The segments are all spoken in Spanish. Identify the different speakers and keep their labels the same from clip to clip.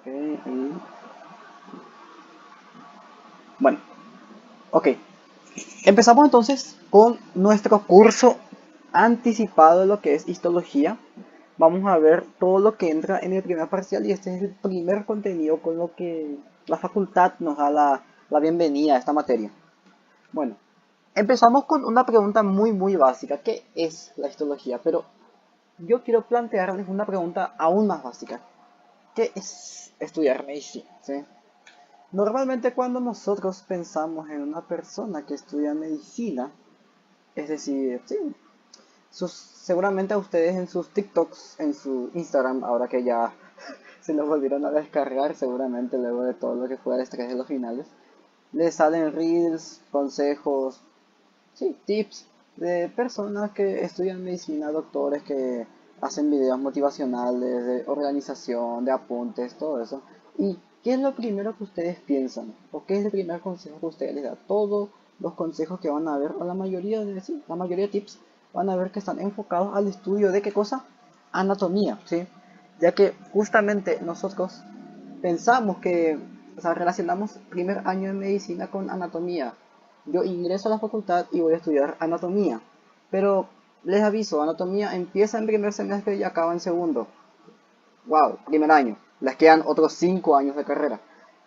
Speaker 1: Ok, y... Bueno, ok. Empezamos entonces con nuestro curso anticipado de lo que es histología. Vamos a ver todo lo que entra en el primer parcial y este es el primer contenido con lo que la facultad nos da la bienvenida a esta materia. Bueno, empezamos con una pregunta muy básica. ¿Qué es la histología? Pero yo quiero plantearles una pregunta aún más básica. ¿Qué es estudiar medicina? ¿Sí? Normalmente cuando nosotros pensamos en una persona que estudia medicina, es decir, sí, seguramente a ustedes en sus TikToks, en su Instagram, ahora que ya se los volvieron a descargar, seguramente luego de todo lo que fue el estrés de los finales, les salen reels, consejos, sí, tips de personas que estudian medicina, doctores que hacen videos motivacionales, de organización, de apuntes, todo eso. ¿Y qué es lo primero que ustedes piensan? ¿O qué es el primer consejo que ustedes les dan? Todos los consejos que van a ver, o la mayoría de, sí, la mayoría de tips, van a ver que están enfocados al estudio de qué cosa? Anatomía, ¿sí? Ya que justamente nosotros pensamos que, o sea, relacionamos primer año de medicina con anatomía. Yo ingreso a la facultad y voy a estudiar anatomía. Pero les aviso, anatomía empieza en primer semestre y acaba en segundo. Wow, primer año. Les quedan otros 5 años de carrera.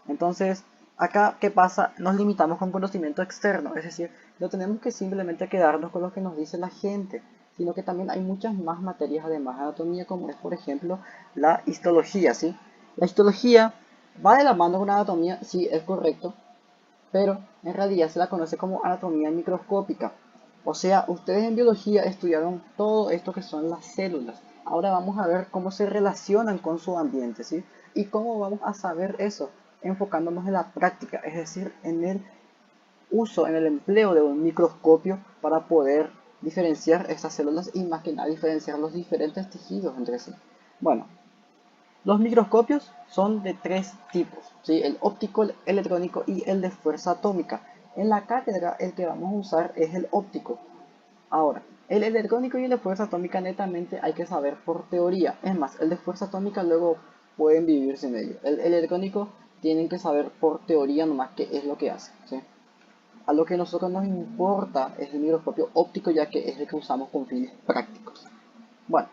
Speaker 1: Entonces, acá, ¿qué pasa? Nos limitamos con conocimiento externo. Es decir, no tenemos que simplemente quedarnos con lo que nos dice la gente, sino que también hay muchas más materias además de anatomía, como es, por ejemplo, la histología, ¿sí? La histología va de la mano con la anatomía, sí, es correcto, pero en realidad se la conoce como anatomía microscópica. O sea, ustedes en biología estudiaron todo esto que son las células. Ahora vamos a ver cómo se relacionan con su ambiente, ¿sí? Y cómo vamos a saber eso, enfocándonos en la práctica, es decir, en el uso, en el empleo de un microscopio para poder diferenciar estas células y más que nada diferenciar los diferentes tejidos entre sí. Bueno, los microscopios son de tres tipos, ¿sí? El óptico, el electrónico y el de fuerza atómica. En la cátedra el que vamos a usar es el óptico. Ahora, el electrónico y el de fuerza atómica netamente hay que saber por teoría. Es más, el de fuerza atómica luego pueden vivir sin ello. El electrónico tienen que saber por teoría nomás qué es lo que hace, ¿sí? A lo que a nosotros nos importa es el microscopio óptico ya que es el que usamos con fines prácticos. Bueno,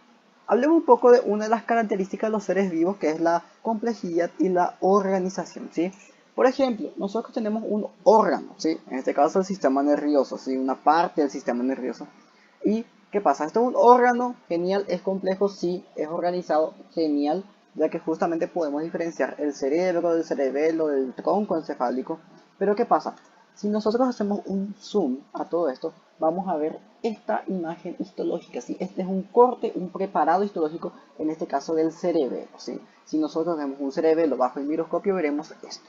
Speaker 1: hablemos un poco de una de las características de los seres vivos, que es la complejidad y la organización, ¿sí? Por ejemplo, nosotros tenemos un órgano, ¿sí? En este caso el sistema nervioso, ¿sí? Una parte del sistema nervioso. ¿Y qué pasa? Esto es un órgano, genial, es complejo, sí, es organizado, genial, ya que justamente podemos diferenciar el cerebro del cerebelo, del tronco encefálico. Pero ¿qué pasa? Si nosotros hacemos un zoom a todo esto, vamos a ver esta imagen histológica, ¿sí? Este es un corte, un preparado histológico, en este caso del cerebelo, ¿sí? Si nosotros vemos un cerebelo bajo el microscopio, veremos esto.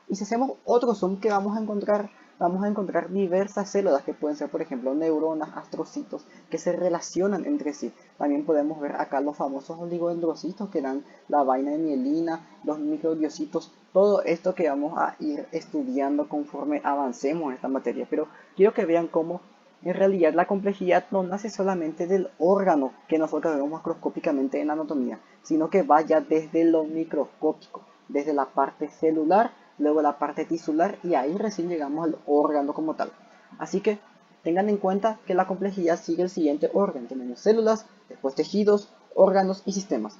Speaker 1: Y si hacemos otro zoom, ¿qué vamos a encontrar? Vamos a encontrar diversas células que pueden ser, por ejemplo, neuronas, astrocitos, que se relacionan entre sí. También podemos ver acá los famosos oligodendrocitos que dan la vaina de mielina, los microbiocitos, todo esto que vamos a ir estudiando conforme avancemos en esta materia. Pero quiero que vean cómo en realidad la complejidad no nace solamente del órgano que nosotros vemos macroscópicamente en la anatomía, sino que vaya desde lo microscópico, desde la parte celular, luego la parte tisular y ahí recién llegamos al órgano como tal. Así que tengan en cuenta que la complejidad sigue el siguiente orden. Tenemos células, después tejidos, órganos y sistemas.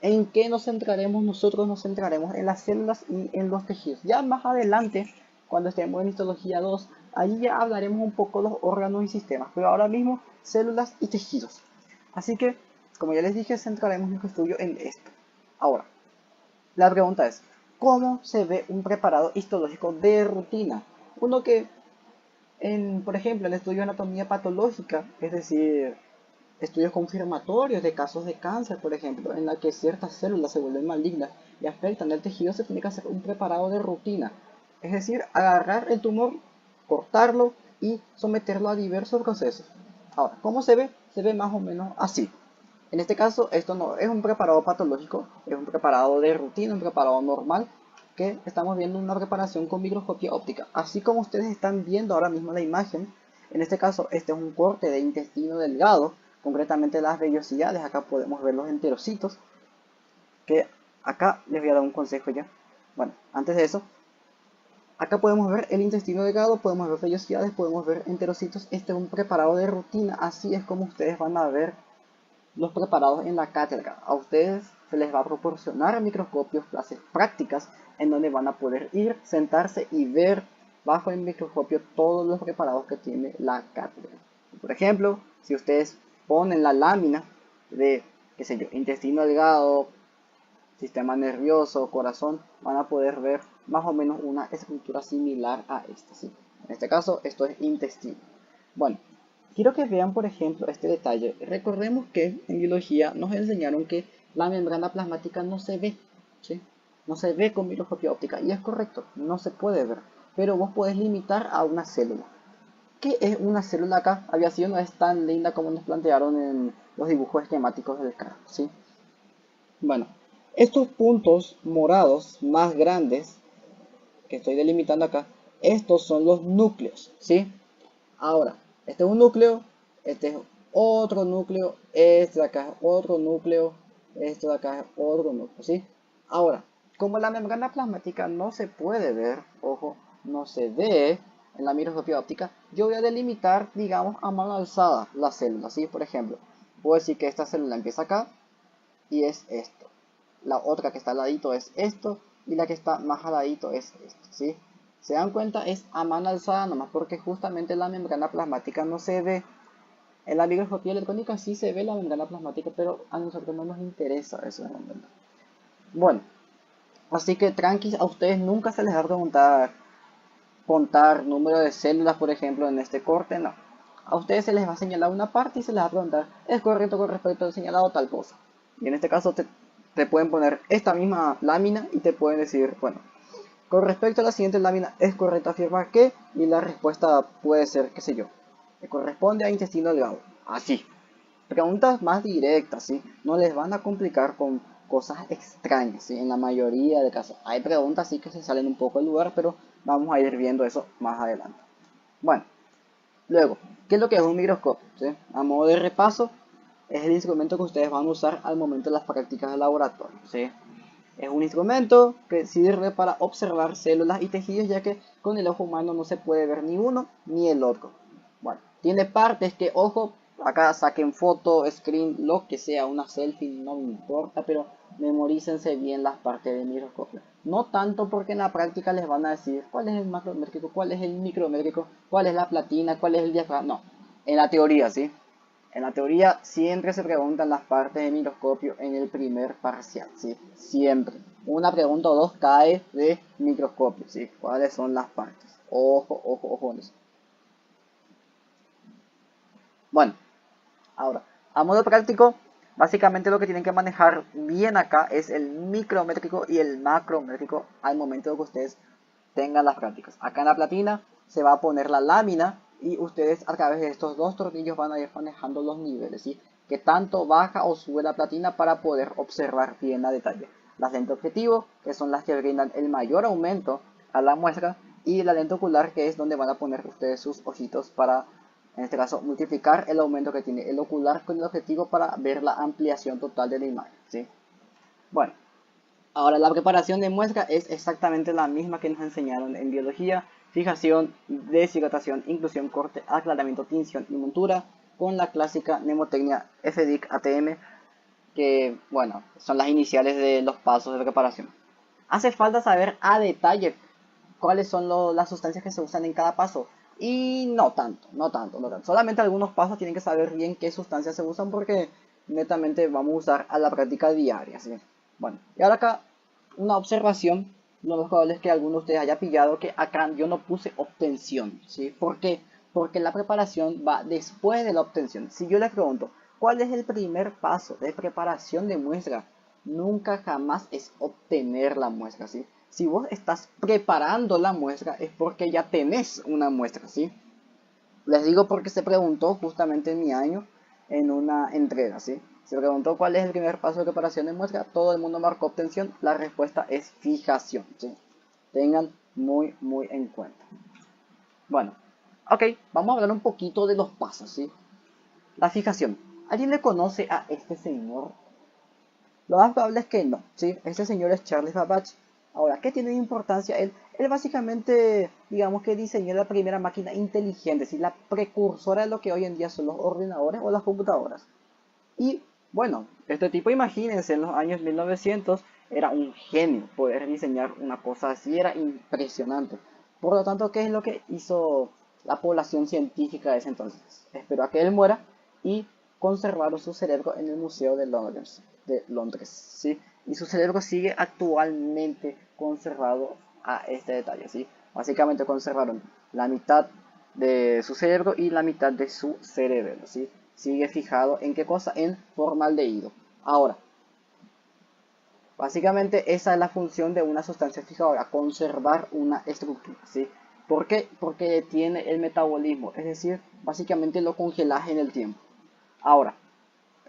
Speaker 1: ¿En qué nos centraremos nosotros? Nos centraremos en las células y en los tejidos. Ya más adelante, cuando estemos en histología 2, ahí ya hablaremos un poco de los órganos y sistemas, pero ahora mismo células y tejidos. Así que, como ya les dije, centraremos nuestro estudio en esto. Ahora, la pregunta es, ¿cómo se ve un preparado histológico de rutina? Uno que, por ejemplo, el estudio de anatomía patológica, es decir, estudios confirmatorios de casos de cáncer, por ejemplo, en la que ciertas células se vuelven malignas y afectan el tejido, se tiene que hacer un preparado de rutina. Es decir, agarrar el tumor, cortarlo y someterlo a diversos procesos. Ahora, ¿cómo se ve? Se ve más o menos así. En este caso, esto no es un preparado patológico, es un preparado de rutina, un preparado normal, que estamos viendo una preparación con microscopía óptica. Así como ustedes están viendo ahora mismo la imagen, en este caso, este es un corte de intestino delgado, concretamente las vellosidades, acá podemos ver los enterocitos, que acá les voy a dar un consejo ya. Bueno, antes de eso, acá podemos ver el intestino delgado, podemos ver vellosidades, podemos ver enterocitos. Este es un preparado de rutina, así es como ustedes van a ver los preparados en la cátedra. A ustedes se les va a proporcionar microscopios, clases prácticas, en donde van a poder ir, sentarse y ver bajo el microscopio todos los preparados que tiene la cátedra. Por ejemplo, si ustedes ponen la lámina de, qué sé yo, intestino delgado, sistema nervioso, corazón, van a poder ver más o menos una estructura similar a esta, ¿sí? En este caso, esto es intestino. Bueno, quiero que vean, por ejemplo, este detalle. Recordemos que en biología nos enseñaron que la membrana plasmática no se ve, ¿sí? No se ve con microscopía óptica, y es correcto, no se puede ver, pero vos podés limitar a una célula. ¿Qué es una célula acá? Aviación no es tan linda como nos plantearon en los dibujos esquemáticos del carro, ¿sí? Bueno, estos puntos morados más grandes que estoy delimitando acá, estos son los núcleos, ¿sí? Ahora, este es un núcleo, este es otro núcleo, este de acá es otro núcleo, este de acá es otro núcleo, ¿sí? Ahora, como la membrana plasmática no se puede ver, ojo, no se ve en la microscopía óptica, yo voy a delimitar, digamos, a mano alzada la célula, ¿sí? Por ejemplo, puedo decir que esta célula empieza acá y es esto. La otra que está al ladito es esto y la que está más al ladito es esto, ¿sí? Se dan cuenta, es a mano alzada nomás porque justamente la membrana plasmática no se ve. En la microscopía electrónica sí se ve la membrana plasmática, pero a nosotros no nos interesa eso de momento. Bueno, así que tranqui, a ustedes nunca se les va a preguntar contar número de células, por ejemplo, en este corte, no. A ustedes se les va a señalar una parte y se les va a preguntar, ¿es correcto con respecto al señalado tal cosa? Y en este caso te pueden poner esta misma lámina y te pueden decir, bueno, con respecto a la siguiente lámina, ¿es correcto afirmar que? Y la respuesta puede ser, qué sé yo, que corresponde a intestino delgado. Así. Preguntas más directas, ¿sí? No les van a complicar con cosas extrañas, ¿sí? En la mayoría de casos. Hay preguntas sí que se salen un poco del lugar, pero vamos a ir viendo eso más adelante. Bueno, luego, ¿qué es lo que es un microscopio? ¿Sí? A modo de repaso, es el instrumento que ustedes van a usar al momento de las prácticas de laboratorio, ¿sí? Es un instrumento que sirve para observar células y tejidos, ya que con el ojo humano no se puede ver ni uno ni el otro. Bueno, tiene partes que, ojo, acá saquen foto, screen, lo que sea, una selfie, no me importa, pero memorícense bien las partes del microscopio. No tanto porque en la práctica les van a decir cuál es el macrométrico, cuál es el micrométrico, cuál es la platina, cuál es el diafragma. No, en la teoría, ¿sí? En la teoría siempre se preguntan las partes del microscopio en el primer parcial, ¿sí? Siempre. Una pregunta o dos cae de microscopio, ¿sí? ¿Cuáles son las partes? Ojo, ojo, ojo en eso. Bueno, ahora, a modo práctico, básicamente lo que tienen que manejar bien acá es el micrométrico y el macrométrico al momento de que ustedes tengan las prácticas. Acá en la platina se va a poner la lámina y ustedes a través de estos dos tornillos van a ir manejando los niveles, ¿sí? Que tanto baja o sube la platina para poder observar bien a detalle. Las lentes objetivo, que son las que brindan el mayor aumento a la muestra, y la lente ocular, que es donde van a poner ustedes sus ojitos para, en este caso, multiplicar el aumento que tiene el ocular con el objetivo para ver la ampliación total de la imagen, ¿sí? Bueno, ahora la preparación de muestra es exactamente la misma que nos enseñaron en biología: fijación, deshidratación, inclusión, corte, aclaramiento, tinción y montura, con la clásica mnemotecnia FDIC ATM, que bueno, son las iniciales de los pasos de preparación. Hace falta saber a detalle cuáles son las sustancias que se usan en cada paso. Y no tanto, no tanto, no tanto. Solamente algunos pasos tienen que saber bien qué sustancias se usan porque netamente vamos a usar a la práctica diaria, ¿sí? Bueno, y ahora acá una observación. Lo más probable es que alguno de ustedes haya pillado que acá yo no puse obtención, ¿sí? ¿Por qué? Porque la preparación va después de la obtención. Si yo les pregunto, ¿cuál es el primer paso de preparación de muestra? Nunca jamás es obtener la muestra, ¿sí? Si vos estás preparando la muestra es porque ya tenés una muestra, ¿sí? Les digo porque se preguntó justamente en mi año en una entrega, ¿sí? Se preguntó cuál es el primer paso de preparación de muestra, todo el mundo marcó obtención, la respuesta es fijación, ¿sí? Tengan muy en cuenta. Bueno, ok, vamos a hablar un poquito de los pasos, ¿sí? La fijación. ¿Alguien le conoce a este señor? Lo más probable es que no, ¿sí? Este señor es Charles Babbage. Ahora, ¿qué tiene de importancia él? Él básicamente, digamos que diseñó la primera máquina inteligente, ¿sí? La precursora de lo que hoy en día son los ordenadores o las computadoras. Y bueno, este tipo, imagínense, en los años 1900 era un genio. Poder diseñar una cosa así era impresionante. Por lo tanto, ¿qué es lo que hizo la población científica de ese entonces? Esperó a que él muera y conservaron su cerebro en el Museo de Londres, ¿sí? Y su cerebro sigue actualmente conservado a este detalle, ¿sí? Básicamente conservaron la mitad de su cerebro y la mitad de su cerebelo, ¿sí? Sigue fijado en qué cosa, en formaldehído. Ahora, básicamente esa es la función de una sustancia fijadora, conservar una estructura, ¿sí? ¿Por qué? Porque detiene el metabolismo, es decir, básicamente lo congelas en el tiempo. Ahora,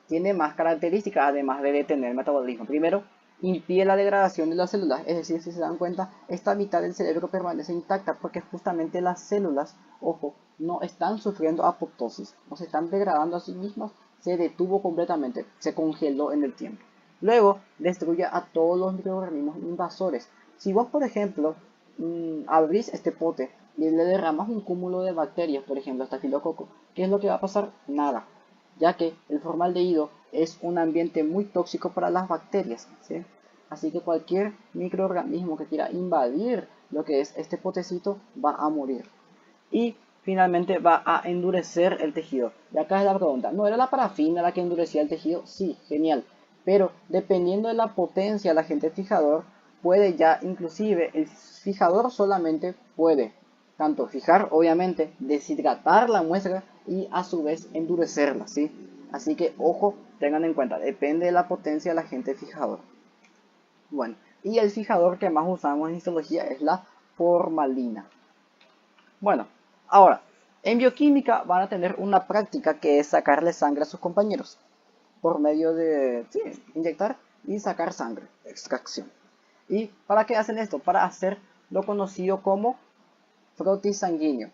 Speaker 1: tiene más características además de detener el metabolismo. Primero, impide la degradación de las células, es decir, si se dan cuenta, esta mitad del cerebro permanece intacta porque justamente las células, ojo, no están sufriendo apoptosis, no se están degradando a sí mismas, se detuvo completamente, se congeló en el tiempo. Luego, destruye a todos los microorganismos invasores. Si vos, por ejemplo, abrís este pote y le derramas un cúmulo de bacterias, por ejemplo, estafilococo, ¿qué es lo que va a pasar? Nada, ya que el formaldehído es un ambiente muy tóxico para las bacterias, ¿sí? Así que cualquier microorganismo que quiera invadir lo que es este potecito va a morir. Y finalmente va a endurecer el tejido. Y acá es la pregunta, ¿no era la parafina la que endurecía el tejido? Sí, genial. Pero dependiendo de la potencia del agente fijador, puede ya inclusive el fijador solamente puede tanto fijar, obviamente, deshidratar la muestra y a su vez endurecerla, ¿sí? Así que ojo, tengan en cuenta, depende de la potencia del agente fijador. Bueno, y el fijador que más usamos en histología es la formalina. Bueno, ahora, en bioquímica van a tener una práctica que es sacarle sangre a sus compañeros por medio de sí, inyectar y sacar sangre, extracción. ¿Y para qué hacen esto? Para hacer lo conocido como frotis sanguíneo.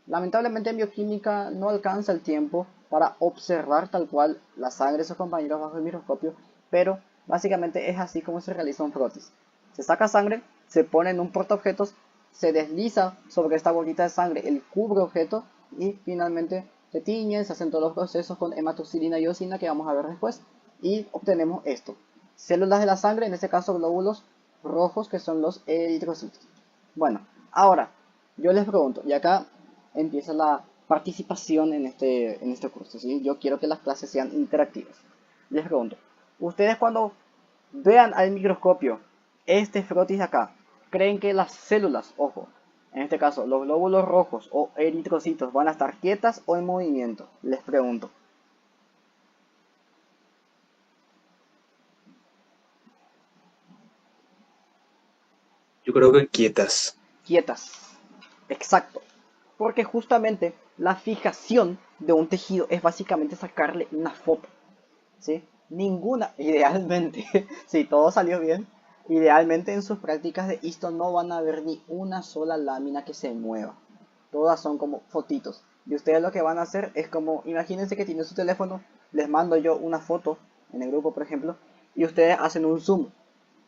Speaker 1: Lamentablemente en bioquímica no alcanza el tiempo para observar tal cual la sangre de sus compañeros bajo el microscopio, pero básicamente es así como se realiza un frotis. Se saca sangre, se pone en un portaobjetos, se desliza sobre esta bolita de sangre el cubre objeto y finalmente se tiñe, se hacen todos los procesos con hematocilina y eosina que vamos a ver después y obtenemos esto. Células de la sangre, en este caso glóbulos rojos que son los eritrocitos. Bueno, ahora yo les pregunto, y acá empieza la participación en este curso, ¿sí? Yo quiero que las clases sean interactivas. Les pregunto, ustedes cuando vean al microscopio este frotis de acá, ¿creen que las células, ojo, en este caso los glóbulos rojos o eritrocitos van a estar quietas o en movimiento? Les pregunto.
Speaker 2: Yo creo que quietas.
Speaker 1: Quietas. Exacto. Porque justamente la fijación de un tejido es básicamente sacarle una foto. ¿Sí? Ninguna, idealmente, si todo salió bien, idealmente en sus prácticas de histo no van a ver ni una sola lámina que se mueva. Todas son como fotitos. Y ustedes lo que van a hacer es como, imagínense que tienen su teléfono, les mando yo una foto en el grupo, por ejemplo, y ustedes hacen un zoom.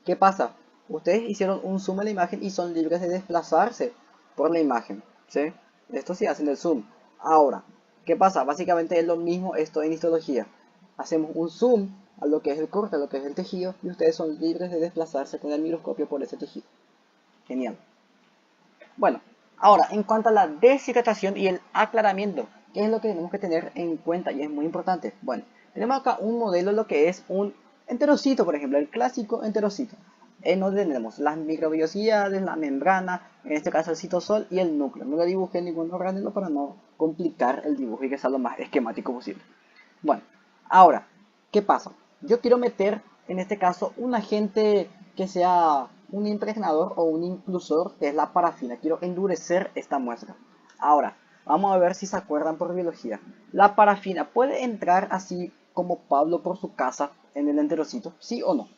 Speaker 1: ¿Qué pasa? Ustedes hicieron un zoom en la imagen y son libres de desplazarse por la imagen, ¿sí? Esto sí hacen el zoom. Ahora, ¿qué pasa? Básicamente es lo mismo esto en histología. Hacemos un zoom a lo que es el corte, a lo que es el tejido, y ustedes son libres de desplazarse con el microscopio por ese tejido. Genial. Bueno, ahora, en cuanto a la deshidratación y el aclaramiento, ¿qué es lo que tenemos que tener en cuenta? Y es muy importante. Bueno, tenemos acá un modelo, lo que es un enterocito, por ejemplo, el clásico enterocito. En donde tenemos las microbiosidades, la membrana, en este caso el citosol y el núcleo. No le dibujé ningún orgánulo para no complicar el dibujo y que sea lo más esquemático posible. Bueno, ahora, ¿qué pasa? Yo quiero meter, en este caso, un agente que sea un impregnador o un inclusor, que es la parafina. Quiero endurecer esta muestra. Ahora, vamos a ver si se acuerdan por biología. La parafina puede entrar así como Pablo por su casa en el enterocito, ¿sí o no?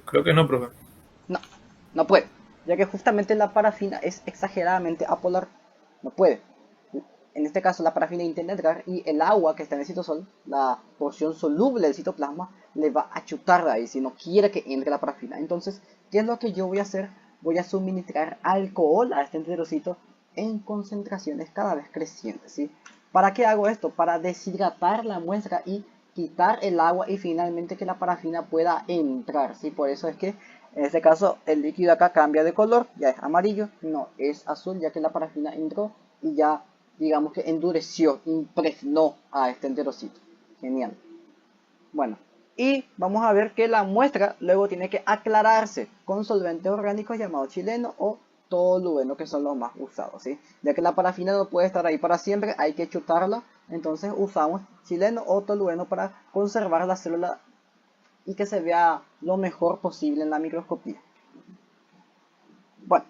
Speaker 2: Creo que no, profe.
Speaker 1: No, no puede, ya que justamente la parafina es exageradamente apolar. no puede. En este caso la parafina intenta entrar y el agua que está en el citosol, la porción soluble del citoplasma, le va a chutar de ahí si no quiere que entre la parafina. Entonces, ¿qué es lo que yo voy a hacer? Voy a suministrar alcohol a este enterocito en concentraciones cada vez crecientes, ¿sí? ¿Para qué hago esto? Para deshidratar la muestra y quitar el agua y finalmente que la parafina pueda entrar, ¿sí? Por eso es que en este caso el líquido acá cambia de color, ya es amarillo, no es azul, ya que la parafina entró y ya digamos que endureció, impregnó a este enterocito. Genial. Bueno, y vamos a ver que la muestra luego tiene que aclararse con solventes orgánicos llamados chileno o tolueno, que son los más usados, ¿sí? Ya que la parafina no puede estar ahí para siempre, hay que chutarla, entonces usamos chileno o tolueno para conservar la célula y que se vea lo mejor posible en la microscopía. Bueno,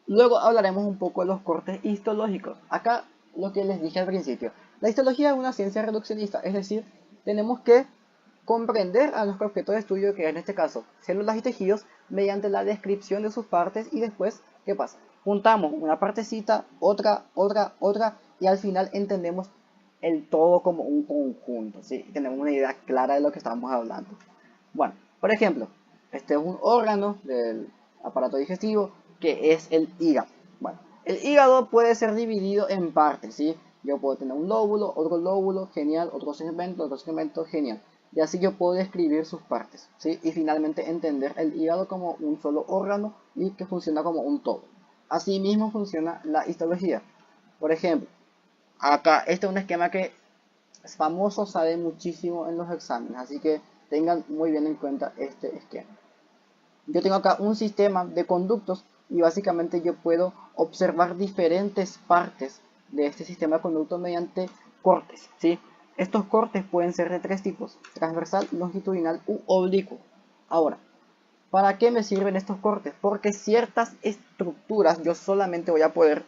Speaker 1: luego hablaremos un poco de los cortes histológicos. Acá lo que les dije al principio. La histología es una ciencia reduccionista, es decir, tenemos que comprender a nuestro objeto de estudio, que en este caso células y tejidos, mediante la descripción de sus partes y después, ¿qué pasa? Juntamos una partecita, otra, y al final entendemos el todo como un conjunto, ¿sí? Tenemos una idea clara de lo que estamos hablando. Bueno, por ejemplo, este es un órgano del aparato digestivo que es el hígado. Bueno, el hígado puede ser dividido en partes, ¿sí? Yo puedo tener un lóbulo, genial, otro segmento, genial. Y así yo puedo describir sus partes, ¿sí? Y finalmente entender el hígado como un solo órgano y que funciona como un todo. Así mismo funciona la histología. Por ejemplo, acá este es un esquema que es famoso, sale muchísimo en los exámenes, así que tengan muy bien en cuenta este esquema. Yo tengo acá un sistema de conductos y básicamente yo puedo observar diferentes partes de este sistema de conductos mediante cortes, ¿sí? Estos cortes pueden ser de tres tipos: transversal, longitudinal u oblicuo. Ahora, ¿para qué me sirven estos cortes? Porque ciertas estructuras yo solamente voy a poder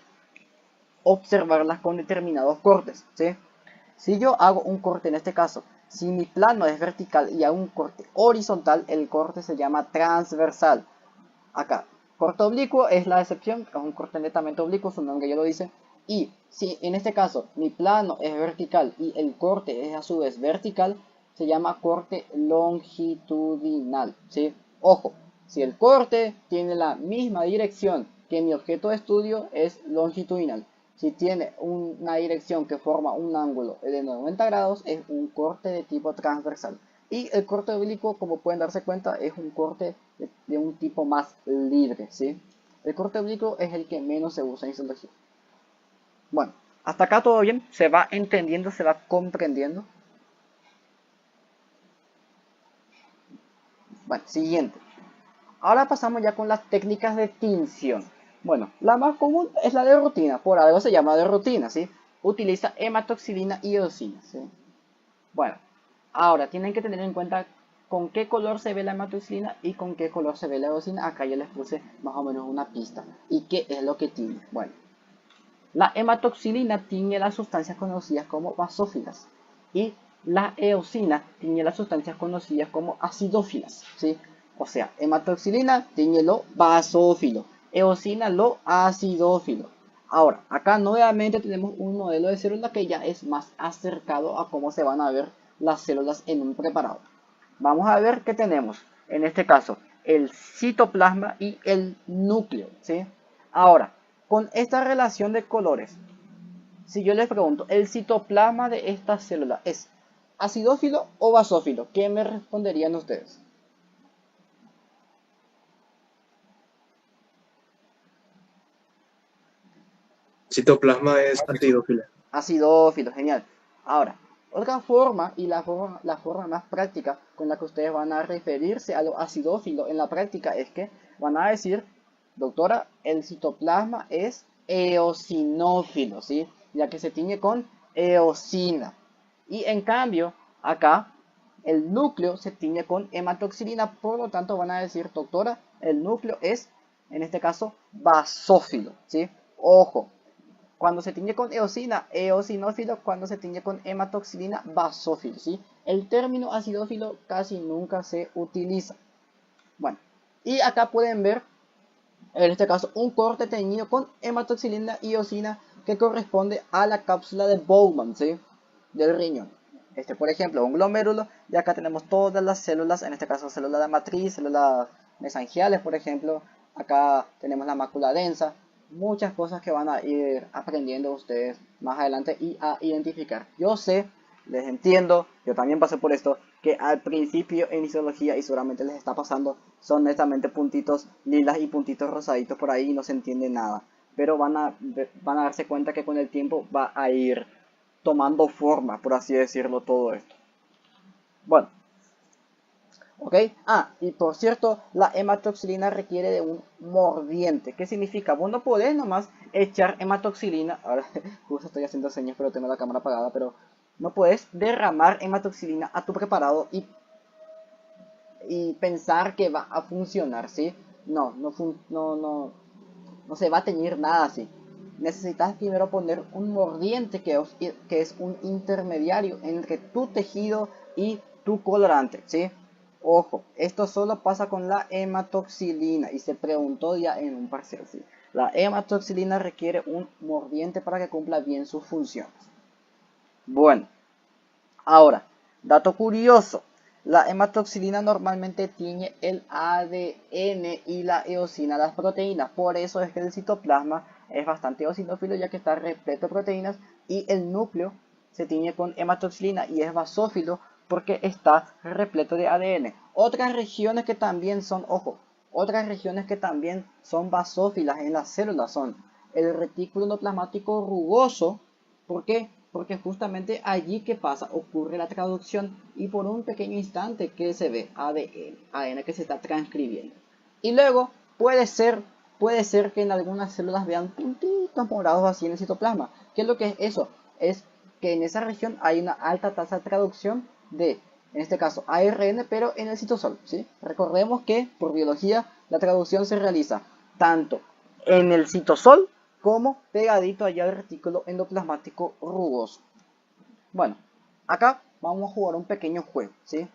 Speaker 1: observarlas con determinados cortes, ¿sí? Si yo hago un corte, en este caso, si mi plano es vertical y hago un corte horizontal, el corte se llama transversal. Acá, corte oblicuo es la excepción, es un corte netamente oblicuo, su nombre ya lo dice. Y si en este caso mi plano es vertical y el corte es a su vez vertical, se llama corte longitudinal, ¿sí? Ojo, si el corte tiene la misma dirección que mi objeto de estudio, es longitudinal. Si tiene una dirección que forma un ángulo de 90 grados, es un corte de tipo transversal. Y el corte oblicuo, como pueden darse cuenta, es un corte de un tipo más libre, ¿sí? El corte oblicuo es el que menos se usa en histología. Bueno, hasta acá todo bien, se va entendiendo, se va comprendiendo. Bueno, siguiente. Ahora pasamos ya con las técnicas de tinción. Bueno, la más común es la de rutina, por algo se llama de rutina, ¿sí? Utiliza hematoxilina y eosina, ¿sí? Bueno, ahora tienen que tener en cuenta con qué color se ve la hematoxilina y con qué color se ve la eosina. Acá ya les puse más o menos una pista. ¿Y qué es lo que tiene? Bueno, la hematoxilina tiñe las sustancias conocidas como basófilas y la eosina tiñe las sustancias conocidas como acidófilas, ¿sí? O sea, hematoxilina tiñe lo basófilo, eosina lo acidófilo. Ahora, acá nuevamente tenemos un modelo de célula que ya es más acercado a cómo se van a ver las células en un preparado. Vamos a ver qué tenemos. En este caso, el citoplasma y el núcleo, ¿sí? Ahora, con esta relación de colores, si yo les pregunto, ¿el citoplasma de esta célula es acidófilo o basófilo? ¿Qué me responderían ustedes?
Speaker 2: Citoplasma es acidófila.
Speaker 1: Acidófilo, genial. Ahora, otra forma y la forma más práctica con la que ustedes van a referirse a lo acidófilo en la práctica es que van a decir, doctora, el citoplasma es eosinófilo, ¿sí? Ya que se tiñe con eosina. Y en cambio, acá el núcleo se tiñe con hematoxilina, por lo tanto van a decir, doctora, el núcleo es, en este caso, basófilo, ¿sí? Ojo, cuando se tiñe con eosina, eosinófilo; cuando se tiñe con hematoxilina, basófilo, ¿sí? El término acidófilo casi nunca se utiliza. Bueno, y acá pueden ver, en este caso, un corte teñido con hematoxilina y eosina que corresponde a la cápsula de Bowman, ¿sí? Del riñón. Este, por ejemplo, un glomérulo, y acá tenemos todas las células, en este caso células de matriz, células mesangiales, por ejemplo. Acá tenemos la mácula densa, muchas cosas que van a ir aprendiendo ustedes más adelante y a identificar. Yo sé, les entiendo, yo también pasé por esto, que al principio en histología, y seguramente les está pasando, son netamente puntitos lilas y puntitos rosaditos por ahí y no se entiende nada. Pero van a darse cuenta que con el tiempo va a ir tomando forma, por así decirlo, todo esto. Bueno, ok. Y por cierto, la hematoxilina requiere de un mordiente. ¿Qué significa? Vos no podés nomás echar hematoxilina. Ahora, justo estoy haciendo señas, pero tengo la cámara apagada. Pero no puedes derramar hematoxilina a tu preparado y pensar que va a funcionar, ¿sí? No se va a teñir nada así. Necesitas primero poner un mordiente que es un intermediario entre tu tejido y tu colorante, ¿sí? Ojo, esto solo pasa con la hematoxilina y se preguntó ya en un parcial, ¿sí? La hematoxilina requiere un mordiente para que cumpla bien sus funciones. Bueno, ahora, dato curioso. La hematoxilina normalmente tiñe el ADN y la eosina las proteínas. Por eso es que el citoplasma es bastante eosinófilo, ya que está repleto de proteínas, y el núcleo se tiñe con hematoxilina y es basófilo porque está repleto de ADN. Otras regiones que también son, ojo, otras regiones que también son basófilas en las células son el retículo endoplasmático rugoso. ¿Por qué? Porque justamente allí que pasa, ocurre la traducción y por un pequeño instante que se ve ADN que se está transcribiendo. Y luego puede ser que en algunas células vean puntitos morados así en el citoplasma. ¿Qué es lo que es eso? Es que en esa región hay una alta tasa de traducción de, en este caso, ARN, pero en el citosol, ¿sí? Recordemos que por biología la traducción se realiza tanto en el citosol como pegadito allá al retículo endoplasmático rugoso. Bueno, acá vamos a jugar un pequeño juego, ¿sí?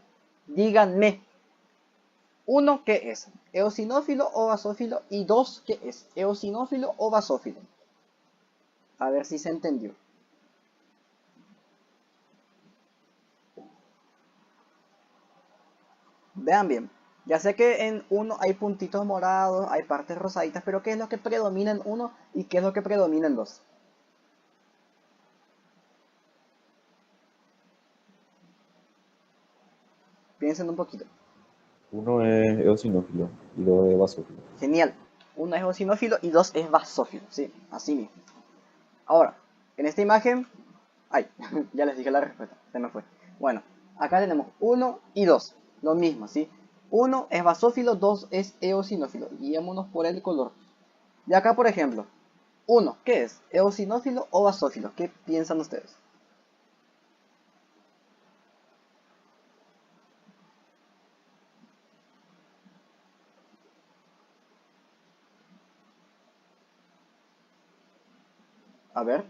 Speaker 1: Díganme, uno, ¿qué es? ¿Eosinófilo o basófilo? Y dos, ¿qué es? ¿Eosinófilo o basófilo? A ver si se entendió. Vean bien, ya sé que en uno hay puntitos morados, hay partes rosaditas, pero ¿qué es lo que predomina en uno y qué es lo que predomina en dos? Piensen un poquito.
Speaker 3: Uno es eosinófilo y dos es basófilo.
Speaker 1: Genial. Uno es eosinófilo y dos es basófilo, ¿sí? Así mismo. Ahora, en esta imagen... Ay, ya les dije la respuesta, se me fue. Bueno, acá tenemos 1 y 2, lo mismo, ¿sí? 1 es basófilo, 2 es eosinófilo. Guiémonos por el color. Y acá, por ejemplo, 1, ¿qué es? ¿Eosinófilo o basófilo? ¿Qué piensan ustedes? A ver,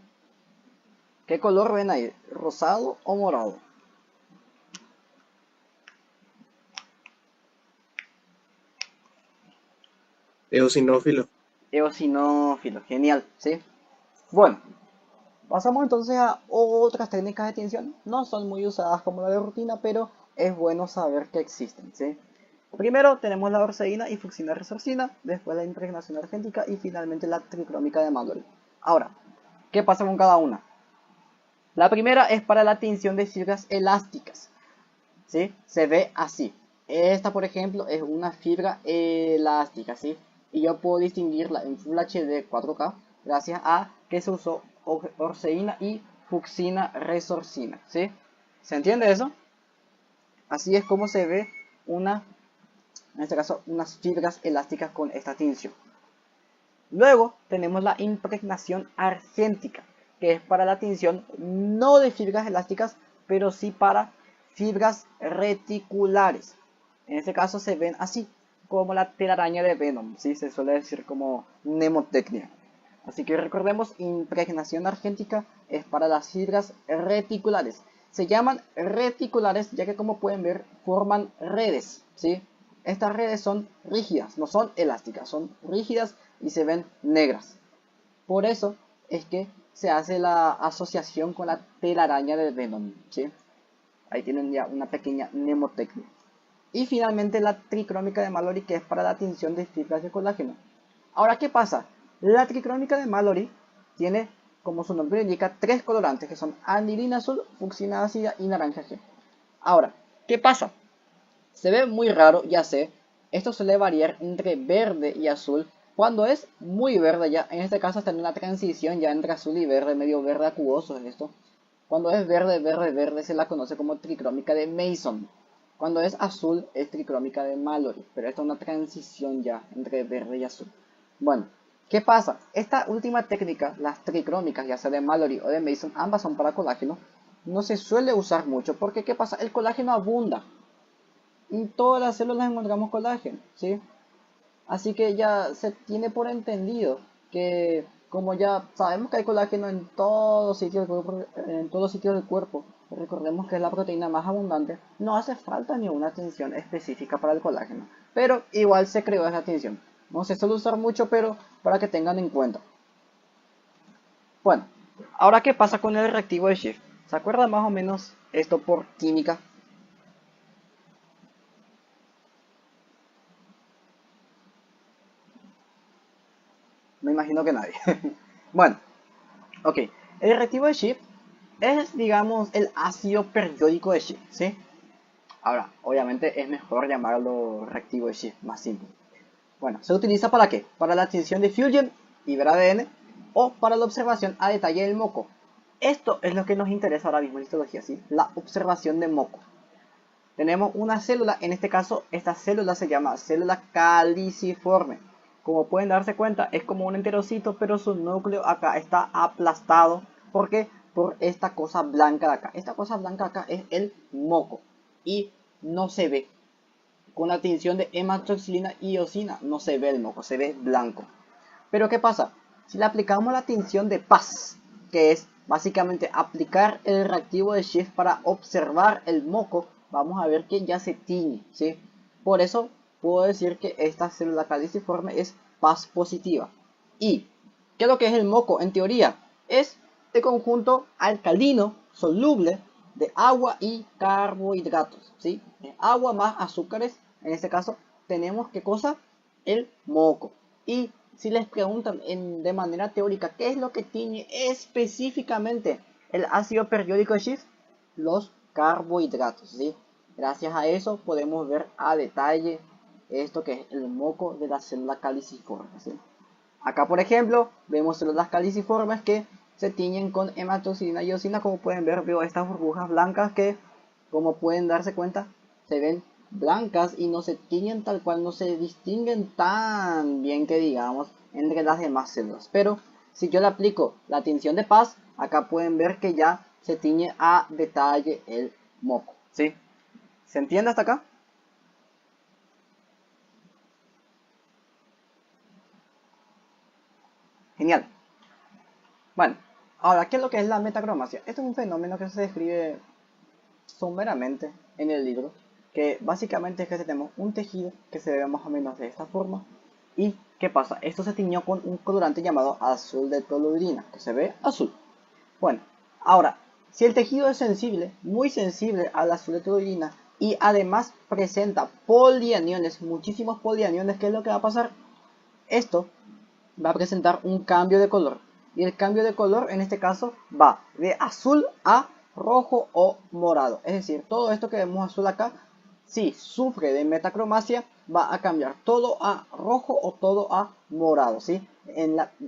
Speaker 1: ¿qué color ven ahí? ¿Rosado o morado?
Speaker 2: Eosinófilo.
Speaker 1: Eosinófilo, genial, ¿sí? Bueno, pasamos entonces a otras técnicas de tinción. No son muy usadas como la de rutina, pero es bueno saber que existen, ¿sí? Primero tenemos la orceína y fucsina resorcina, después la impregnación argéntica y finalmente la tricrómica de Mallory. Ahora, ¿qué pasa con cada una? La primera es para la tinción de fibras elásticas, ¿sí? Se ve así. Esta, por ejemplo, es una fibra elástica, ¿sí? Y yo puedo distinguirla en Full HD 4K gracias a que se usó orceína y fucsina resorcina, ¿sí? ¿Se entiende eso? Así es como se ve en este caso, unas fibras elásticas con esta tinción. Luego tenemos la impregnación argéntica, que es para la tinción no de fibras elásticas, pero sí para fibras reticulares. En este caso se ven así, como la telaraña de Venom, ¿sí? Se suele decir como mnemotecnia. Así que recordemos, impregnación argéntica es para las fibras reticulares. Se llaman reticulares ya que, como pueden ver, forman redes, ¿sí? Estas redes son rígidas, no son elásticas, son rígidas y se ven negras. Por eso es que se hace la asociación con la telaraña de Venom, ¿sí? Ahí tienen ya una pequeña mnemotecnia. Y finalmente la tricrómica de Mallory, que es para la tinción de fibras de colágeno. Ahora, ¿qué pasa? La tricrómica de Mallory tiene, como su nombre indica, tres colorantes que son anilina azul, fucsina ácida y naranja G. Ahora, ¿qué pasa? Se ve muy raro, ya sé. Esto suele variar entre verde y azul. Cuando es muy verde ya, en este caso está en una transición ya entre azul y verde, medio verde acuoso es esto. Cuando es verde, verde, verde se la conoce como tricrómica de Mason. Cuando es azul es tricrómica de Mallory, pero esta es una transición ya entre verde y azul. Bueno, ¿qué pasa? Esta última técnica, las tricrómicas, ya sea de Mallory o de Mason, ambas son para colágeno, no se suele usar mucho porque ¿qué pasa? El colágeno abunda. En todas las células encontramos colágeno, ¿sí? Así que ya se tiene por entendido que como ya sabemos que hay colágeno en todos sitios del cuerpo, recordemos que es la proteína más abundante, no hace falta ni una tinción específica para el colágeno. Pero igual se creó esa tinción. No se suele usar mucho, pero para que tengan en cuenta. Bueno, ahora ¿qué pasa con el reactivo de Schiff? ¿Se acuerdan más o menos esto por química? Me imagino que nadie. Bueno, ok. El reactivo de Schiff es, digamos, el ácido periódico de Schiff, ¿sí? Ahora, obviamente es mejor llamarlo reactivo de Schiff, más simple. Bueno, ¿se utiliza para qué? Para la tinción de Fusion y ver ADN o para la observación a detalle del moco. Esto es lo que nos interesa ahora mismo en histología, ¿sí? La observación de moco. Tenemos una célula, en este caso, esta célula se llama célula caliciforme. Como pueden darse cuenta, es como un enterocito, pero su núcleo acá está aplastado. ¿Por qué? Por esta cosa blanca de acá. Esta cosa blanca acá es el moco y no se ve. Con la tinción de hematoxilina y eosina no se ve el moco, se ve blanco. Pero ¿qué pasa? Si le aplicamos la tinción de Paz, que es básicamente aplicar el reactivo de Schiff para observar el moco, vamos a ver que ya se tiñe, ¿sí? Por eso puedo decir que esta célula caliciforme es Paz positiva. ¿Y qué es lo que es el moco? En teoría, es de conjunto alcalino soluble de agua y carbohidratos, ¿sí? Agua más azúcares, en este caso tenemos ¿qué cosa? El moco. Y si les preguntan de manera teórica qué es lo que tiene específicamente el ácido periódico de Schiff, los carbohidratos, ¿sí? Gracias a eso podemos ver a detalle esto que es el moco de la célula caliciforme, ¿sí? Acá, por ejemplo, vemos células caliciformes que se tiñen con hematoxilina y eosina. Como pueden ver, veo estas burbujas blancas que, como pueden darse cuenta, se ven blancas y no se tiñen tal cual, no se distinguen tan bien que digamos entre las demás células. Pero si yo le aplico la tinción de Paz, acá pueden ver que ya se tiñe a detalle el moco, ¿sí? ¿Se entiende hasta acá? Genial. Bueno, ahora, ¿qué es lo que es la metacromacia? Esto es un fenómeno que se describe someramente en el libro, que básicamente es que tenemos un tejido que se ve más o menos de esta forma. ¿Y qué pasa? Esto se tiñó con un colorante llamado azul de toluidina, que se ve azul. Bueno, ahora, si el tejido es sensible, muy sensible al azul de toluidina, y además presenta polianiones, muchísimos polianiones, ¿qué es lo que va a pasar? Esto va a presentar un cambio de color. Y el cambio de color en este caso va de azul a rojo o morado. Es decir, todo esto que vemos azul acá, si sufre de metacromacia, va a cambiar todo a rojo o todo a morado, ¿sí?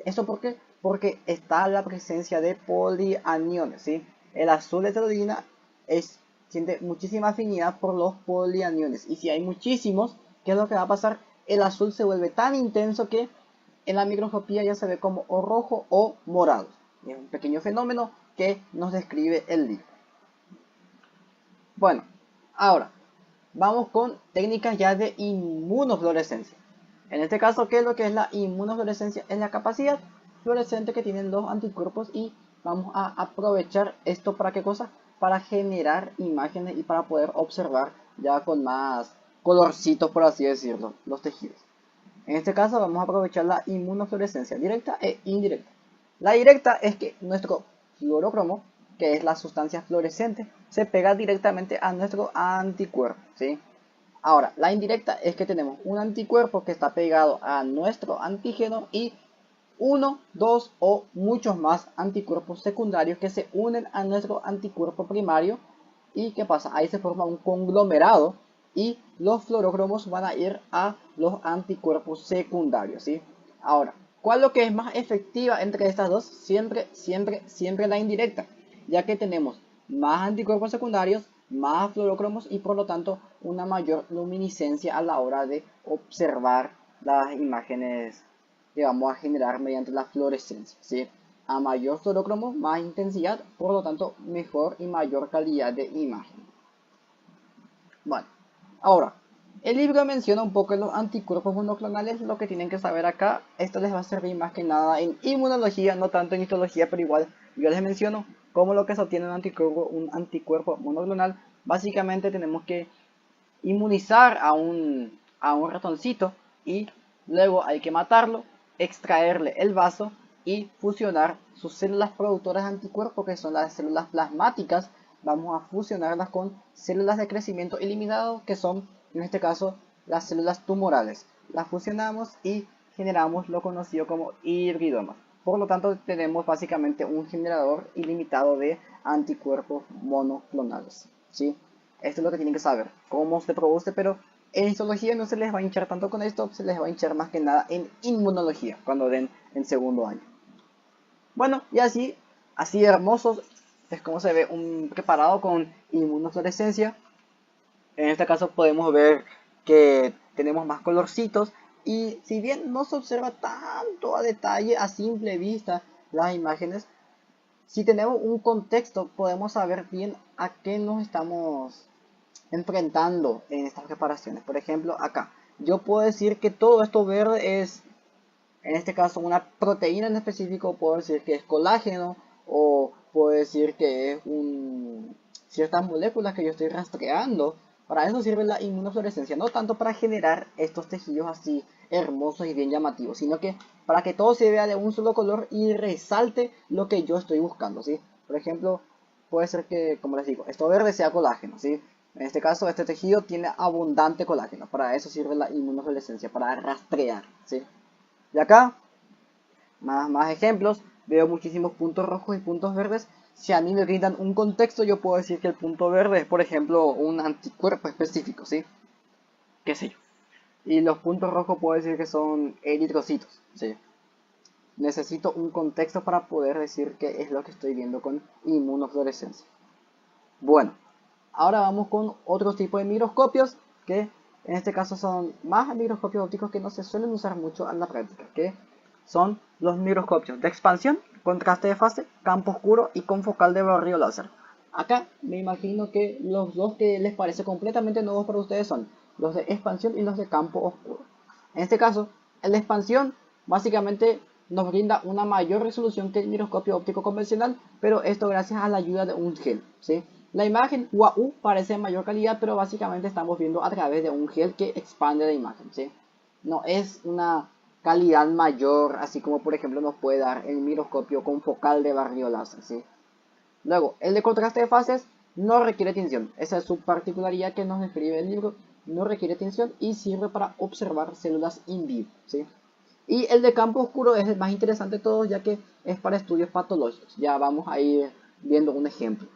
Speaker 1: ¿Eso por qué? Porque está la presencia de polianiones, ¿sí? El azul de toluidina siente muchísima afinidad por los polianiones. Y si hay muchísimos, ¿qué es lo que va a pasar? El azul se vuelve tan intenso que en la microscopía ya se ve como o rojo o morado. Es un pequeño fenómeno que nos describe el libro. Bueno, ahora vamos con técnicas ya de inmunofluorescencia. En este caso, ¿qué es lo que es la inmunofluorescencia? Es la capacidad fluorescente que tienen los anticuerpos y vamos a aprovechar esto para ¿qué cosa? Para generar imágenes y para poder observar ya con más colorcitos, por así decirlo, los tejidos. En este caso vamos a aprovechar la inmunofluorescencia directa e indirecta. La directa es que nuestro fluorocromo, que es la sustancia fluorescente, se pega directamente a nuestro anticuerpo, ¿sí? Ahora, la indirecta es que tenemos un anticuerpo que está pegado a nuestro antígeno y uno, dos o muchos más anticuerpos secundarios que se unen a nuestro anticuerpo primario. ¿Y qué pasa? Ahí se forma un conglomerado y los fluorocromos van a ir a los anticuerpos secundarios, ¿sí? Ahora, ¿cuál es lo que es más efectiva entre estas dos? Siempre la indirecta, ya que tenemos más anticuerpos secundarios, más fluorocromos y por lo tanto una mayor luminiscencia a la hora de observar las imágenes que vamos a generar mediante la fluorescencia, ¿sí? A mayor fluorocromo, más intensidad, por lo tanto mejor y mayor calidad de imagen. Bueno, ahora, el libro menciona un poco los anticuerpos monoclonales. Lo que tienen que saber acá, esto les va a servir más que nada en inmunología, no tanto en histología, pero igual yo les menciono cómo lo que se obtiene un anticuerpo monoclonal. Básicamente tenemos que inmunizar a un ratoncito y luego hay que matarlo, extraerle el vaso y fusionar sus células productoras de anticuerpos, que son las células plasmáticas. Vamos a fusionarlas con células de crecimiento ilimitado, que son en este caso las células tumorales. Las fusionamos y generamos lo conocido como hibridoma. Por lo tanto tenemos básicamente un generador ilimitado de anticuerpos monoclonales, ¿sí? Esto es lo que tienen que saber, cómo se produce, pero en histología no se les va a hinchar tanto con esto, se les va a hinchar más que nada en inmunología, cuando den en segundo año. Bueno, y así hermosos, es como se ve un preparado con inmunofluorescencia. En este caso podemos ver que tenemos más colorcitos y si bien no se observa tanto a detalle a simple vista las imágenes, si tenemos un contexto podemos saber bien a qué nos estamos enfrentando en estas preparaciones. Por ejemplo, acá yo puedo decir que todo esto verde es, en este caso, una proteína en específico. Puedo decir que es colágeno o puedo decir que es ciertas moléculas que yo estoy rastreando. Para eso sirve la inmunofluorescencia, no tanto para generar estos tejidos así hermosos y bien llamativos, sino que para que todo se vea de un solo color y resalte lo que yo estoy buscando, ¿sí? Por ejemplo, puede ser que, como les digo, esto verde sea colágeno, ¿sí? En este caso, este tejido tiene abundante colágeno. Para eso sirve la inmunofluorescencia, para rastrear, ¿sí? Y acá, más ejemplos. Veo muchísimos puntos rojos y puntos verdes. Si a mí me brindan un contexto, yo puedo decir que el punto verde es, por ejemplo, un anticuerpo específico, ¿sí? ¿Qué sé yo? Y los puntos rojos puedo decir que son eritrocitos, ¿sí? Necesito un contexto para poder decir qué es lo que estoy viendo con inmunofluorescencia. Bueno, ahora vamos con otro tipo de microscopios que en este caso son más microscopios ópticos que no se suelen usar mucho en la práctica, que son los microscopios de expansión, contraste de fase, campo oscuro y con focal de barrido láser. Acá me imagino que los dos que les parece completamente nuevos para ustedes son los de expansión y los de campo oscuro. En este caso, el de expansión básicamente nos brinda una mayor resolución que el microscopio óptico convencional, pero esto gracias a la ayuda de un gel, ¿sí? La imagen UAU parece de mayor calidad, pero básicamente estamos viendo a través de un gel que expande la imagen, ¿sí? No es una calidad mayor, así como por ejemplo nos puede dar el microscopio con focal de barrido láser, ¿sí? Luego, el de contraste de fases no requiere tinción. Esa es su particularidad que nos describe el libro. No requiere tinción y sirve para observar células in vivo, ¿sí? Y el de campo oscuro es el más interesante de todos, ya que es para estudios patológicos. Ya vamos a ir viendo un ejemplo.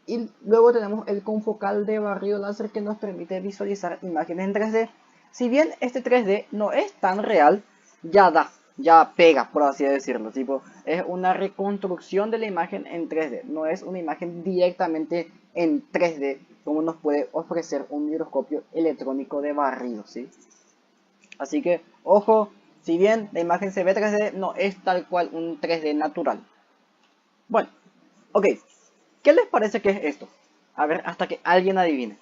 Speaker 1: Y luego tenemos el confocal de barrido láser, que nos permite visualizar imágenes en 3D. Si bien este 3D no es tan real, ya pega, por así decirlo. Tipo, es una reconstrucción de la imagen en 3D. No es una imagen directamente en 3D como nos puede ofrecer un microscopio electrónico de barrido, ¿sí? Así que, ojo, si bien la imagen se ve 3D, no es tal cual un 3D natural. Bueno, ok. ¿Qué les parece que es esto? A ver, hasta que alguien adivine.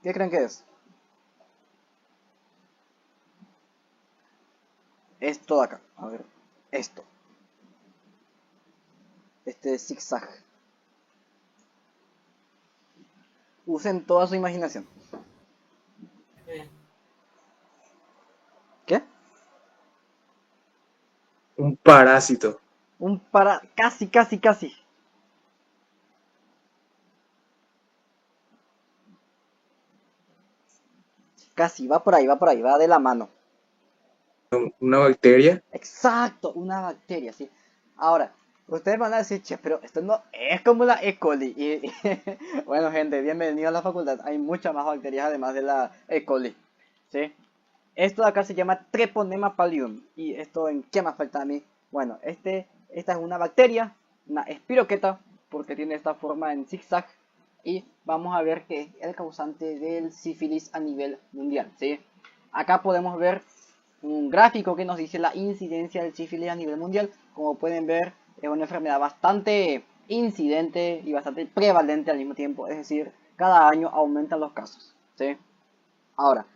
Speaker 1: ¿Qué creen que es? Esto de acá. A ver, esto. Este zigzag. Usen toda su imaginación. ¿Qué?
Speaker 2: Un parásito.
Speaker 1: Casi, casi, casi. Casi, va por ahí, va de la mano.
Speaker 2: Una bacteria.
Speaker 1: Exacto, una bacteria, sí. Ahora, ustedes van a decir, che, pero esto no es como la E. coli. Bueno, gente, bienvenidos a la facultad. Hay muchas más bacterias además de la E. coli. ¿Sí? Esto de acá se llama Treponema pallidum. ¿Y esto en qué me afecta a mí? Bueno, esta es una bacteria, una espiroqueta, porque tiene esta forma en zigzag. Y vamos a ver que es el causante del sífilis a nivel mundial, ¿sí? Acá podemos ver un gráfico que nos dice la incidencia del sífilis a nivel mundial. Como pueden ver, es una enfermedad bastante incidente y bastante prevalente al mismo tiempo. Es decir, cada año aumentan los casos, ¿sí? Ahora,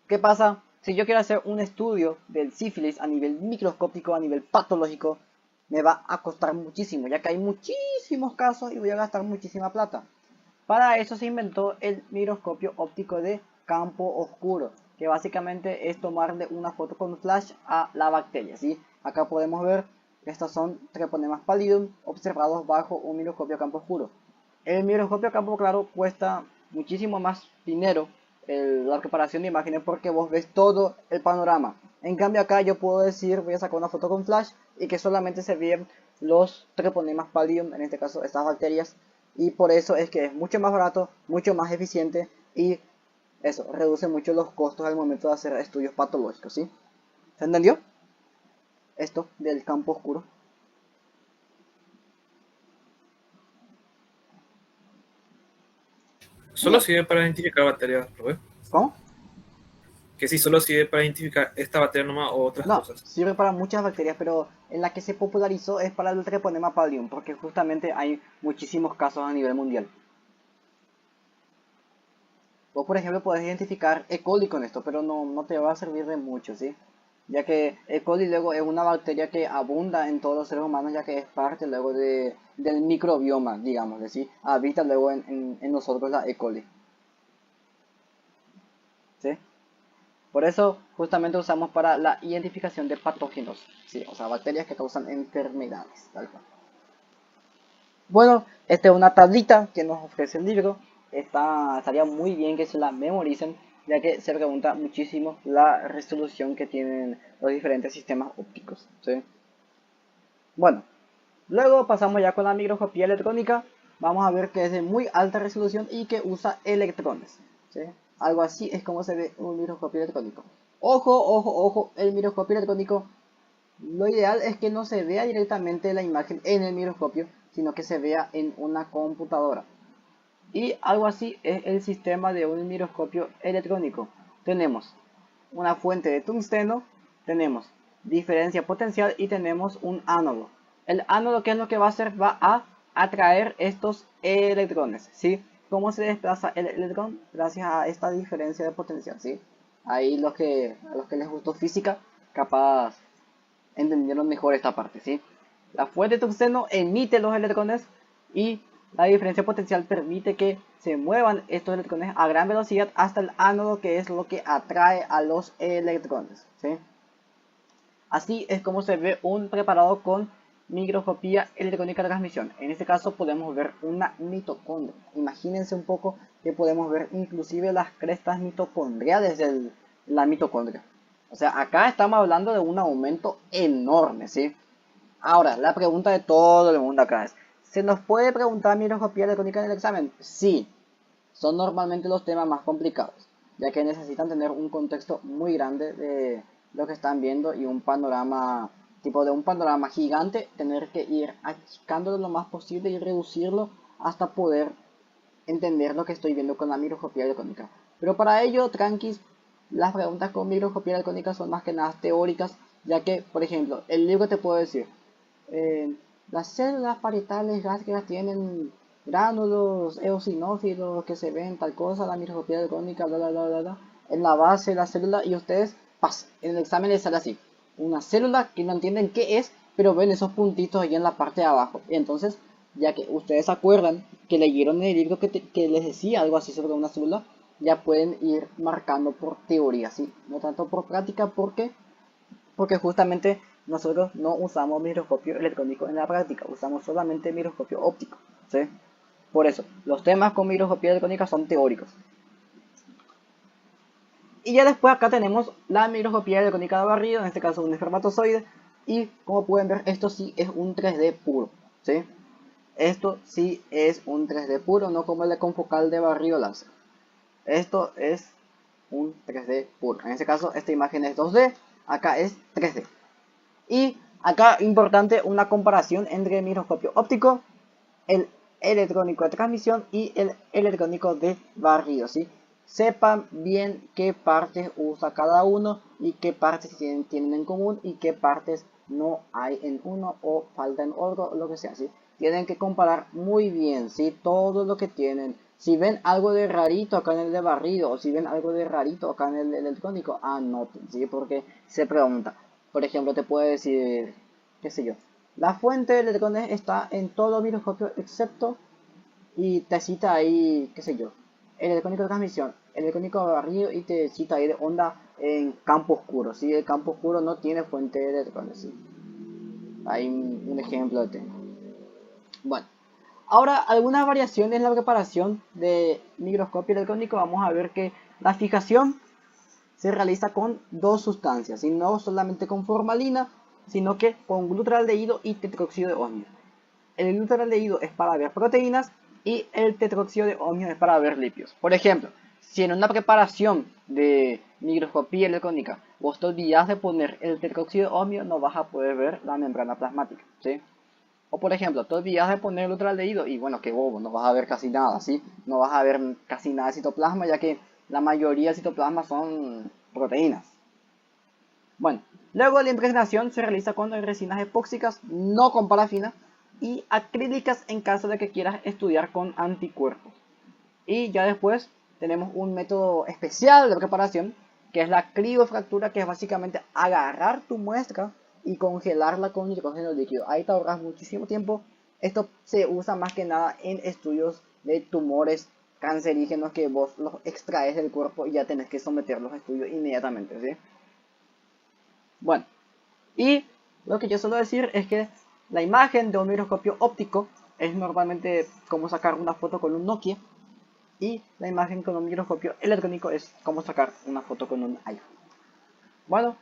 Speaker 1: ¿qué pasa si yo quiero hacer un estudio del sífilis a nivel microscópico, a nivel patológico? Me va a costar muchísimo, ya que hay muchísimos casos y voy a gastar muchísima plata. Para eso se inventó el microscopio óptico de campo oscuro, que básicamente es tomarle una foto con flash a la bacteria, ¿sí? Acá podemos ver que estos son Treponema pallidum observados bajo un microscopio a campo oscuro. El microscopio a campo claro cuesta muchísimo más dinero la preparación de imágenes porque vos ves todo el panorama. En cambio acá yo puedo decir, voy a sacar una foto con flash y que solamente se vean los Treponema pallidum, en este caso estas bacterias, y por eso es que es mucho más barato, mucho más eficiente y eso reduce mucho los costos al momento de hacer estudios patológicos, ¿sí? ¿Se entendió? Esto del campo oscuro.
Speaker 4: Solo
Speaker 1: Bien,
Speaker 4: sirve para identificar bacterias, ¿lo ves?
Speaker 1: ¿cómo?
Speaker 4: Que sí, solo sirve para identificar esta bacteria nomás o otras
Speaker 1: No,
Speaker 4: cosas.
Speaker 1: sirve para muchas bacterias, pero en la que se popularizó es para el Treponema pallidum, porque justamente hay muchísimos casos a nivel mundial. Vos, por ejemplo, podés identificar E. coli con esto, pero no te va a servir de mucho, ¿sí? Ya que E. coli luego es una bacteria que abunda en todos los seres humanos, ya que es parte luego del microbioma, digamos, ¿sí? Habita luego en nosotros la E. coli, ¿sí? Por eso justamente usamos para la identificación de patógenos, ¿sí? O sea, bacterias que causan enfermedades, tal cual. Bueno, esta es una tablita que nos ofrece el libro. Estaría muy bien que se la memoricen, ya que se pregunta muchísimo la resolución que tienen los diferentes sistemas ópticos, ¿sí? Bueno, luego pasamos ya con la microscopía electrónica. Vamos a ver que es de muy alta resolución y que usa electrones, ¿sí? Algo así es como se ve un microscopio electrónico. Ojo, ojo, ojo, el microscopio electrónico, lo ideal es que no se vea directamente la imagen en el microscopio, sino que se vea en una computadora. Y algo así es el sistema de un microscopio electrónico. Tenemos una fuente de tungsteno, tenemos diferencia potencial y tenemos un ánodo. El ánodo, ¿qué es lo que va a hacer? Va a atraer estos electrones, ¿sí? ¿Cómo se desplaza el electrón? Gracias a esta diferencia de potencial, ¿sí? Ahí a los que les gustó física, capaz entendieron mejor esta parte, ¿sí? La fuente de tungsteno emite los electrones y la diferencia potencial permite que se muevan estos electrones a gran velocidad hasta el ánodo, que es lo que atrae a los electrones, ¿sí? Así es como se ve un preparado con microscopía electrónica de transmisión. En este caso podemos ver una mitocondria. Imagínense un poco que podemos ver inclusive las crestas mitocondriales de la mitocondria. O sea, acá estamos hablando de un aumento enorme, ¿sí? Ahora, la pregunta de todo el mundo acá es, ¿se nos puede preguntar microscopía electrónica en el examen? Sí, son normalmente los temas más complicados, ya que necesitan tener un contexto muy grande de lo que están viendo y un panorama, tipo de un panorama gigante, tener que ir achicándolo lo más posible y reducirlo hasta poder entender lo que estoy viendo con la microscopía electrónica. Pero para ello, tranquis, las preguntas con microscopía electrónica son más que nada teóricas, ya que, por ejemplo, el libro te puede decir, eh, las células parietales gástricas tienen gránulos eosinófilos que se ven tal cosa, la microscopía electrónica, bla bla bla bla, bla, en la base de la célula, y ustedes, pas, en el examen les sale así, una célula que no entienden qué es, pero ven esos puntitos ahí en la parte de abajo, y entonces ya que ustedes se acuerdan que leyeron en el libro que les decía algo así sobre una célula, ya pueden ir marcando por teoría, ¿sí? No tanto por práctica, porque justamente nosotros no usamos microscopio electrónico en la práctica, usamos solamente microscopio óptico, ¿sí? Por eso, los temas con microscopía electrónica son teóricos. Y ya después acá tenemos la microscopía electrónica de barrido, en este caso un espermatozoide. Y como pueden ver, esto sí es un 3D puro, ¿sí? Esto sí es un 3D puro, no como el de confocal de barrido láser. Esto es un 3D puro. En este caso, esta imagen es 2D, acá es 3D. Y acá, importante, una comparación entre el microscopio óptico, el electrónico de transmisión y el electrónico de barrido, ¿sí? Sepan bien qué partes usa cada uno y qué partes tienen en común y qué partes no hay en uno o falta en otro, lo que sea, ¿sí? Tienen que comparar muy bien, ¿sí? Todo lo que tienen. Si ven algo de rarito acá en el de barrido o si ven algo de rarito acá en el electrónico, anoten, ¿sí? Porque se pregunta. Por ejemplo, te puede decir, qué sé yo, la fuente de electrones está en todo microscopio excepto, y te cita ahí, qué sé yo, el electrónico de transmisión, el electrónico de barrido, y te cita ahí de onda en campo oscuro, ¿sí? El campo oscuro no tiene fuente de electrones, ¿sí? Hay un ejemplo de tema. Bueno, ahora algunas variaciones en la preparación de microscopio electrónico. Vamos a ver que la fijación se realiza con dos sustancias, y no solamente con formalina, sino que con glutaraldehído y tetróxido de osmio. El glutaraldehído es para ver proteínas y el tetróxido de osmio es para ver lípidos. Por ejemplo, si en una preparación de microscopía electrónica vos te olvidás de poner el tetróxido de osmio, no vas a poder ver la membrana plasmática, ¿sí? O por ejemplo, te olvidas de poner el glutaraldehído y bueno, que bobo, no vas a ver casi nada, ¿sí? No vas a ver casi nada de citoplasma, ya que la mayoría de citoplasma son proteínas. Bueno, luego la impregnación se realiza con resinas epóxicas, no con parafina, y acrílicas en caso de que quieras estudiar con anticuerpos. Y ya después tenemos un método especial de preparación, que es la criofractura, que es básicamente agarrar tu muestra y congelarla con nitrógeno líquido. Ahí te ahorras muchísimo tiempo. Esto se usa más que nada en estudios de tumores cancerígenos que vos los extraes del cuerpo y ya tenés que someterlos a estudio inmediatamente, ¿sí? Bueno, y lo que yo suelo decir es que la imagen de un microscopio óptico es normalmente como sacar una foto con un Nokia, y la imagen con un microscopio electrónico es como sacar una foto con un iPhone. Bueno,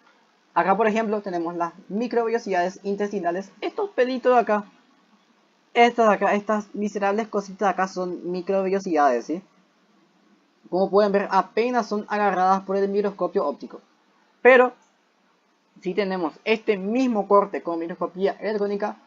Speaker 1: acá por ejemplo tenemos las microvellosidades intestinales. Estos pelitos de acá, estas de acá, estas miserables cositas de acá son microvellosidades, ¿sí? Como pueden ver, apenas son agarradas por el microscopio óptico. Pero si tenemos este mismo corte con microscopía electrónica,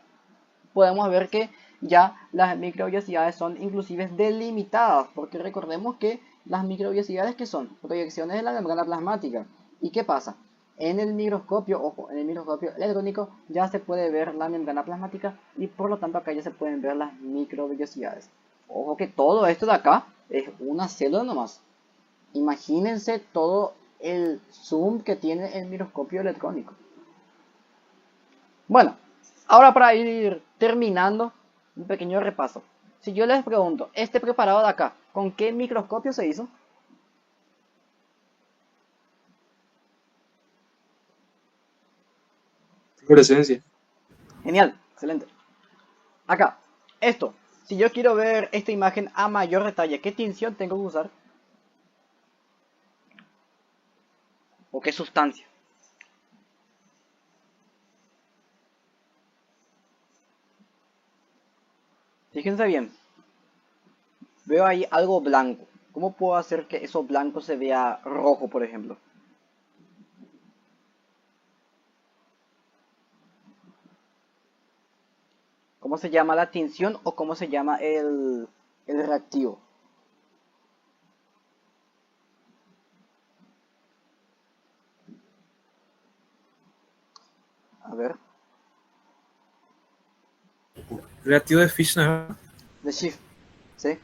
Speaker 1: podemos ver que ya las microvellosidades son inclusive delimitadas, porque recordemos que las microvellosidades, que son proyecciones de la membrana plasmática. ¿Y qué pasa? En el microscopio, ojo, en el microscopio electrónico ya se puede ver la membrana plasmática y por lo tanto acá ya se pueden ver las microvellosidades. Ojo que todo esto de acá es una célula nomás. Imagínense todo el zoom que tiene el microscopio electrónico. Bueno, ahora para ir terminando, un pequeño repaso. Si yo les pregunto, este preparado de acá, ¿con qué microscopio se hizo?
Speaker 2: Fluorescencia.
Speaker 1: Genial, excelente. Acá, esto, si yo quiero ver esta imagen a mayor detalle, ¿qué tinción tengo que usar? ¿O qué sustancia? Fíjense bien, veo ahí algo blanco. ¿Cómo puedo hacer que eso blanco se vea rojo, por ejemplo? ¿Cómo se llama la tinción o cómo se llama el reactivo? A ver,
Speaker 4: Reactivo de Fishner.
Speaker 1: de Schiff, ¿sí?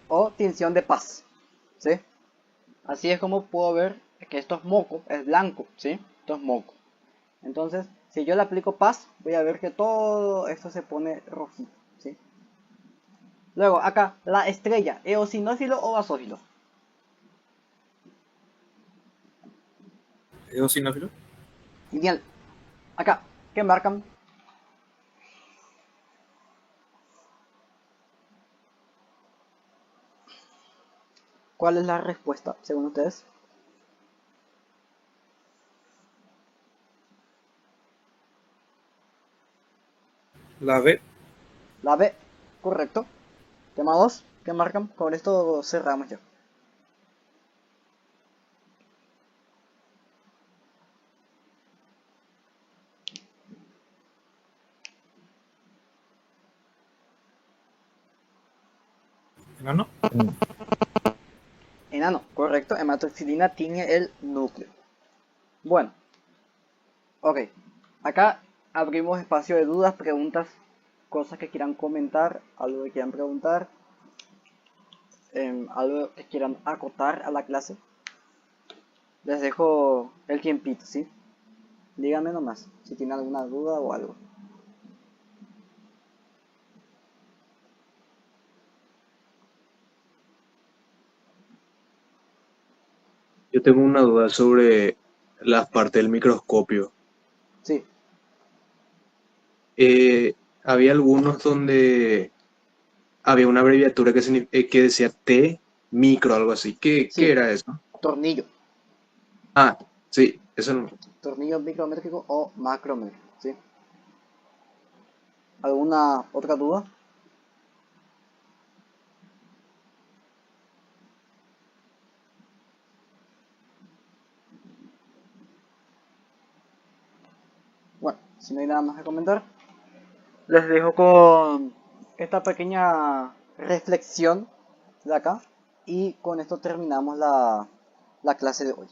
Speaker 1: O tinción de paz, ¿sí? Así es como puedo ver que esto es moco, es blanco, ¿sí? Esto es moco. Entonces, si yo le aplico paz, voy a ver que todo esto se pone rojito, ¿sí? Luego, acá, la estrella, eosinófilo o basófilo.
Speaker 4: Eosinófilo.
Speaker 1: Genial. Acá, ¿qué marcan? ¿Cuál es la respuesta, según ustedes?
Speaker 4: La B.
Speaker 1: La B, correcto. Tema 2, ¿qué marcan? Con esto cerramos ya.
Speaker 4: Enano.
Speaker 1: Enano, correcto. Hematoxilina tiene el núcleo. Bueno, ok. Acá abrimos espacio de dudas, preguntas, cosas que quieran comentar, algo que quieran preguntar, algo que quieran acotar a la clase. Les dejo el tiempito, ¿sí? Díganme nomás si tienen alguna duda o algo.
Speaker 2: Yo tengo una duda sobre las partes del microscopio.
Speaker 1: Sí,
Speaker 2: Había algunos donde había una abreviatura que decía T micro, algo así. ¿Qué
Speaker 1: sí,
Speaker 2: era eso?
Speaker 1: tornillo.
Speaker 2: Ah, sí, eso no.
Speaker 1: Tornillo micrométrico o macrométrico, ¿sí? ¿Alguna otra duda? Bueno, si no hay nada más que comentar, les dejo con esta pequeña reflexión de acá y con esto terminamos la clase de hoy.